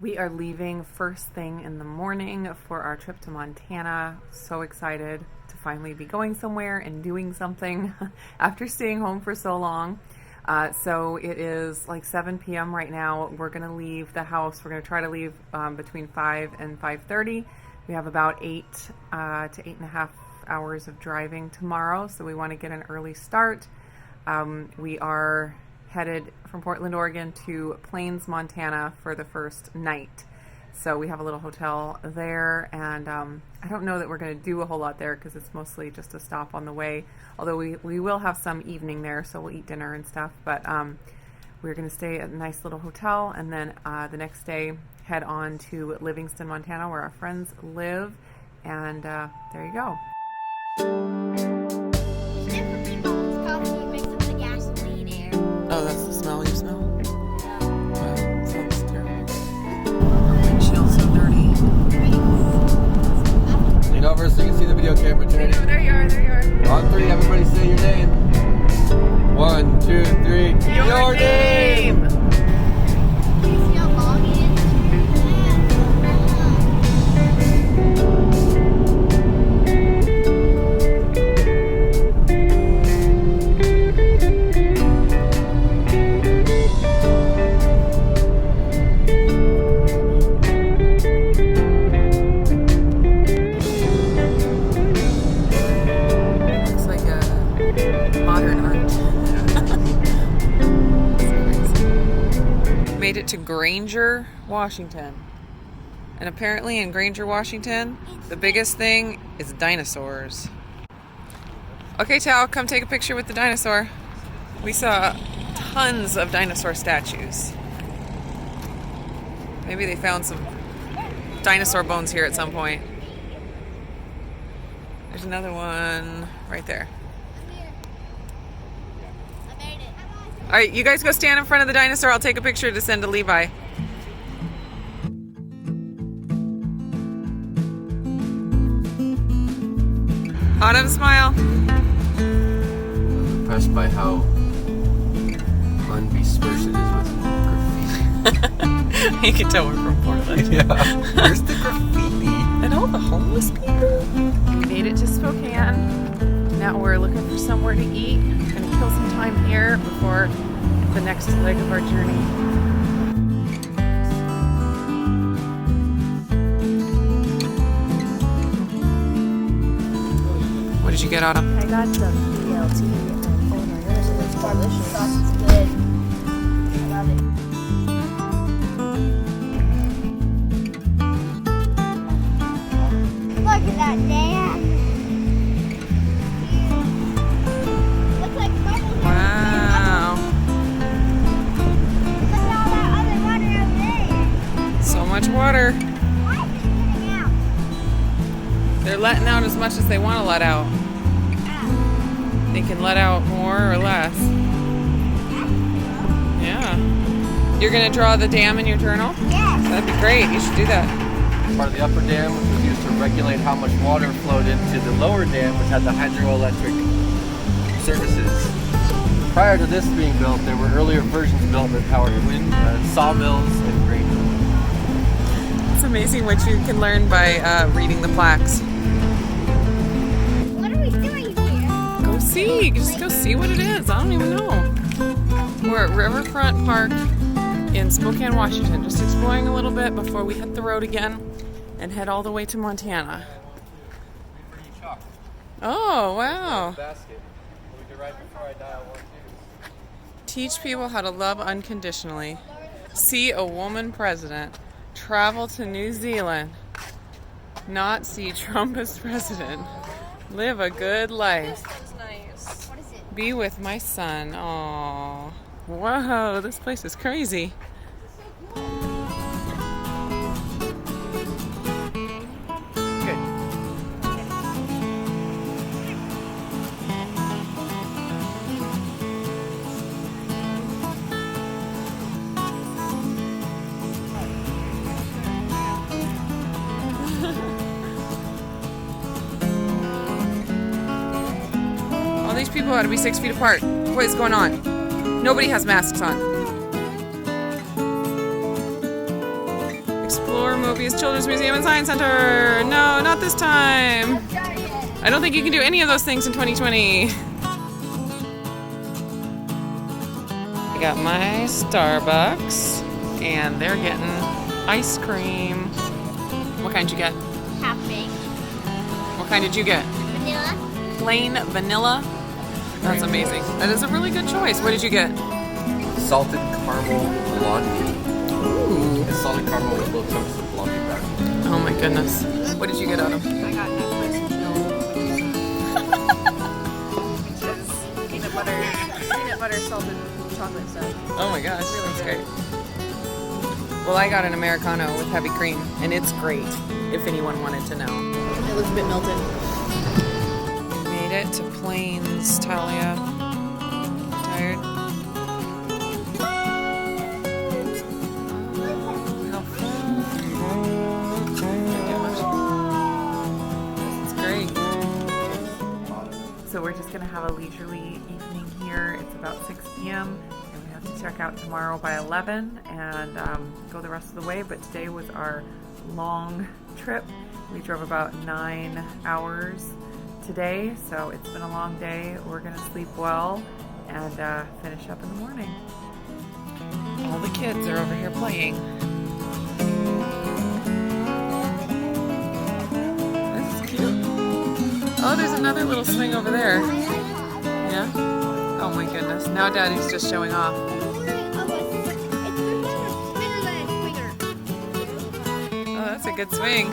We are leaving first thing in the morning for our trip to Montana. So excited to finally be going somewhere and doing something after staying home for so long. So it is like 7 p.m. right now. We're going to leave the house. We're going to try to leave between 5 and 5:30. We have about 8 to 8.5 hours of driving tomorrow, so we want to get an early start. We are headed from Portland, Oregon to Plains, Montana for the first night. So we have a little hotel there, and I don't know that we're going to do a whole lot there because it's mostly just a stop on the way, although we will have some evening there, so we'll eat dinner and stuff. But we're going to stay at a nice little hotel, and then the next day head on to Livingston, Montana, where our friends live, and there you go. Oh, that's the smell you smell? Wow, sounds terrible. Our windshield's so dirty. Lean over so you can see the video camera, Trinity. Oh, there you are, there you are. On 3, everybody say your name. 1, 2, 3. Your name! See how long it is? Made it to Granger, Washington. And apparently in Granger, Washington, the biggest thing is dinosaurs. Okay, Tal, come take a picture with the dinosaur. We saw tons of dinosaur statues. Maybe they found some dinosaur bones here at some point. There's another one right there. All right, you guys go stand in front of the dinosaur. I'll take a picture to send to Levi. Autumn, smile. I'm impressed by how unbespersed it is with graffiti. You can tell we're from Portland. Yeah. Where's the graffiti? And all the homeless people. We made it to Spokane. Now we're looking for somewhere to eat. Gonna kill some time here before the next leg of our journey. What did you get, Autumn? I got some BLT. Oh my goodness, it's delicious. Sauce is good. I love it. Look at that dam. Looks like bubbles. Wow. Look at all that other water over there. So much water. Why is it getting out? They're letting out as much as they want to let out. They can let out more or less. Yeah. You're going to draw the dam in your journal? Yes. That'd be great. You should do that. Part of the upper dam, which was used to regulate how much water flowed into the lower dam, which had the hydroelectric services. Prior to this being built, there were earlier versions built that powered wind, sawmills, and grain. It's amazing what you can learn by reading the plaques. What are we doing here? Go see. Just go see what it is. I don't even know. We're at Riverfront Park in Spokane, Washington. Just exploring a little bit before we hit the road again and head all the way to Montana. Oh, wow. Basket. We could write before I dial 1, 2. Teach people how to love unconditionally. See a woman president. Travel to New Zealand. Not see Trump as president. Live a good life. Nice. What is it? Be with my son. Aww. Whoa, this place is crazy. Good. All these people ought to be 6 feet apart. What is going on? Nobody has masks on. Explore Mobius Children's Museum and Science Center. No, not this time. I don't think you can do any of those things in 2020. I got my Starbucks, and they're getting ice cream. What kind did you get? Half baked. What kind did you get? Vanilla. Plain vanilla? That's amazing. That is a really good choice. What did you get? Salted caramel blondie. Ooh. It's salted caramel with little chunks of blondie back. Oh my goodness. What did you get, Autumn? I got Netflix and chill, which is peanut butter salted chocolate stuff. Oh my gosh, that's great. Well, I got an Americano with heavy cream, and it's great, if anyone wanted to know. It looks a bit melted. Made it to Plains, Talia. Tired? It's great. So we're just going to have a leisurely evening here. It's about 6 p.m. and we have to check out tomorrow by 11 and go the rest of the way. But today was our long trip. We drove about 9 hours today, so it's been a long day. We're going to sleep well and finish up in the morning. All the kids are over here playing. This is cute. Oh, there's another little swing over there. Yeah? Oh my goodness. Now Daddy's just showing off. Oh, that's a good swing.